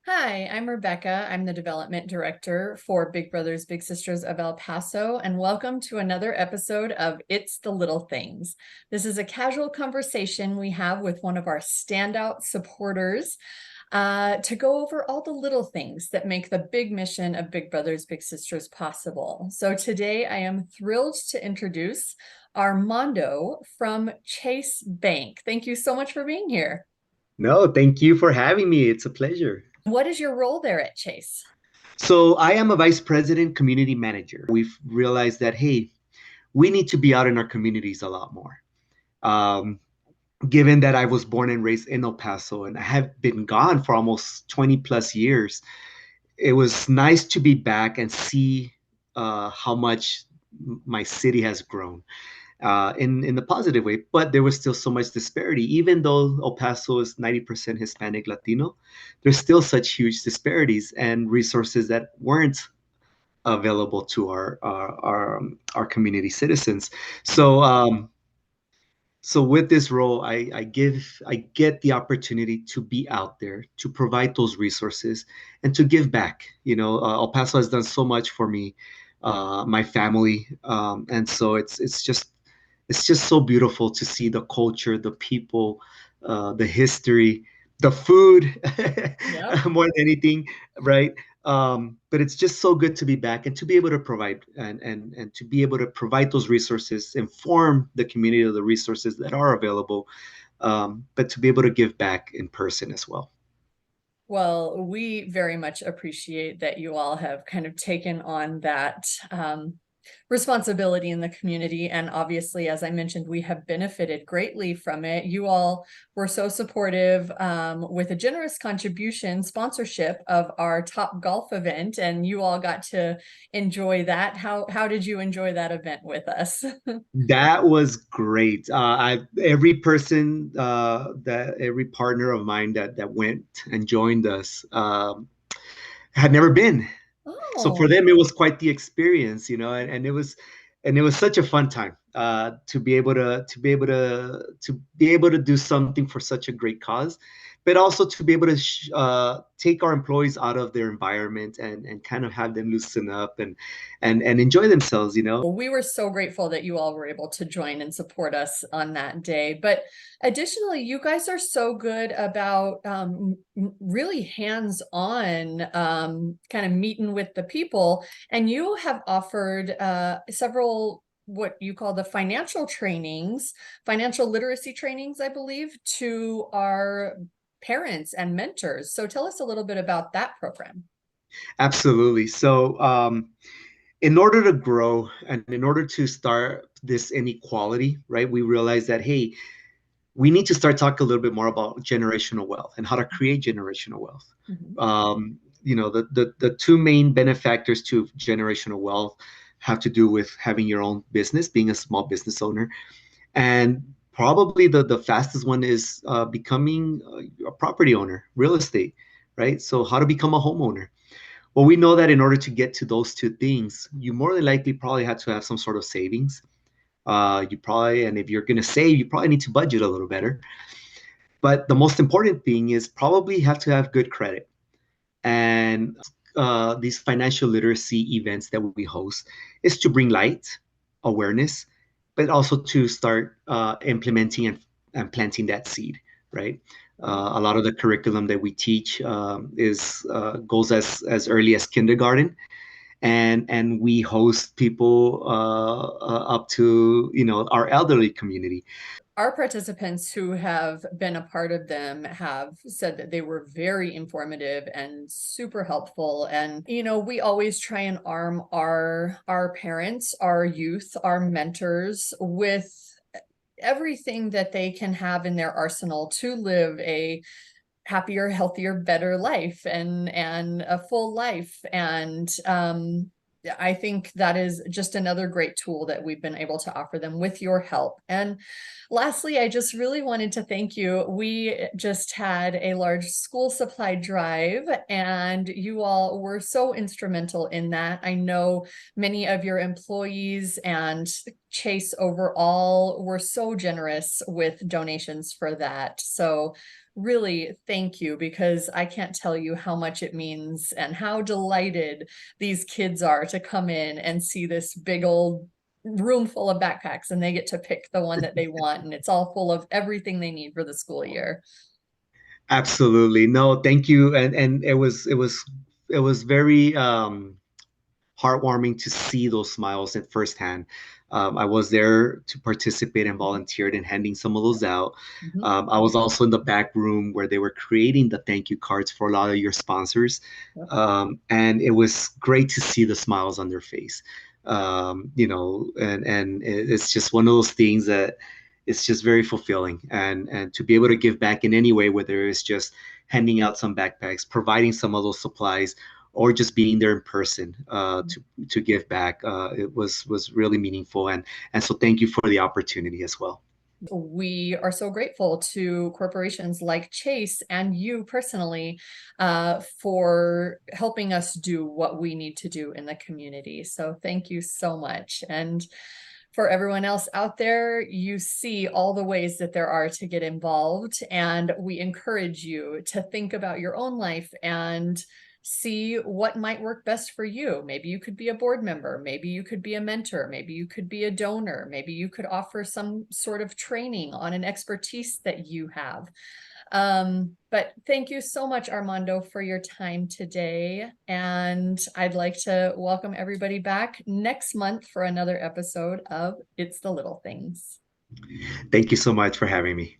Hi, I'm Rebecca. I'm the development director for Big Brothers Big Sisters of El Paso, and welcome to another episode of It's the Little Things. This is a casual conversation we have with one of our standout supporters to go over all the little things that make the big mission of Big Brothers Big Sisters possible. So today I am thrilled to introduce Armando from Chase Bank. Thank you so much for being here. No, thank you for having me. It's a pleasure. What is your role there at Chase? So, I am a vice president community manager. We've realized that, hey, we need to be out in our communities a lot more. Um, Given that I was born and raised in El Paso and I have been gone for almost 20 plus years, it was nice to be back and see how much my city has grown. In the positive way, but there was still so much disparity. Even though El Paso is 90% Hispanic Latino, there's still such huge disparities and resources that weren't available to our community citizens. So so with this role, I get the opportunity to be out there to provide those resources and to give back. El Paso has done so much for me, my family, and so it's just so beautiful to see the culture, the people, the history, the food, Yep. more than anything, right? But it's just so good to be back and to be able to provide and to be able to provide those resources, inform the community of the resources that are available, but to be able to give back in person as well. Well, we very much appreciate that you all have kind of taken on that responsibility in the community. And obviously, as I mentioned, we have benefited greatly from it. You all were so supportive with a generous contribution sponsorship of our Top Golf event, and you all got to enjoy that. How did you enjoy that event with us? That was great. Every person, that every partner of mine that went and joined us, had never been. So for Oh. them, it was quite the experience, and it was such a fun time, to be able to do something for such a great cause, but also to be able to take our employees out of their environment and kind of have them loosen up and enjoy themselves. Well, we were so grateful that you all were able to join and support us on that day. But additionally, you guys are so good about really hands-on kind of meeting with the people. And you have offered several what you call the financial trainings, financial literacy trainings, I believe, to our parents and mentors. So tell us a little bit about that program. Absolutely. So, in order to grow and in order to start this inequality, right, we realized that, hey, we need to start talking a little bit more about generational wealth and how to create generational wealth. Mhm. The two main benefactors to generational wealth have to do with having your own business, being a small business owner, and probably the fastest one is becoming a property owner, real estate, right? So how to become a homeowner. Well, we know that in order to get to those two things, you more than likely probably have to have some sort of savings. And if you're going to save, you probably need to budget a little better. But the most important thing is probably have to have good credit. And these financial literacy events that we host is to bring light, awareness, but also to start implementing and planting that seed, right? Right. A lot of the curriculum that we teach is goes as early as kindergarten, and we host people up to our elderly community. Our participants who have been a part of them have said that they were very informative and super helpful. And, we always try and arm our parents, our youth, our mentors with everything that they can have in their arsenal to live a happier, healthier, better life and a full life. And I think that is just another great tool that we've been able to offer them with your help. And lastly, I just really wanted to thank you. We just had a large school supply drive, and you all were so instrumental in that. I know many of your employees and Chase overall were so generous with donations for that. So really thank you, because I can't tell you how much it means and how delighted these kids are to come in and see this big old room full of backpacks, and they get to pick the one that they want, and it's all full of everything they need for the school year. Absolutely. No, thank you. And it was very heartwarming to see those smiles at firsthand. I was there to participate and volunteered in handing some of those out. Mhm. I was also in the back room where they were creating the thank you cards for a lot of your sponsors. Yep. And it was great to see the smiles on their face. And it's just one of those things that it's just very fulfilling. And to be able to give back in any way, whether it's just handing out some backpacks, providing some of those supplies, or just being there in person to give back. It was really meaningful, and so thank you for the opportunity as well. We are so grateful to corporations like Chase and you personally for helping us do what we need to do in the community. So thank you so much. And for everyone else out there, you see all the ways that there are to get involved, and we encourage you to think about your own life and see what might work best for you. Maybe you could be a board member, maybe you could be a mentor, maybe you could be a donor, maybe you could offer some sort of training on an expertise that you have. But thank you so much, Armando, for your time today. And I'd like to welcome everybody back next month for another episode of It's the Little Things. Thank you so much for having me.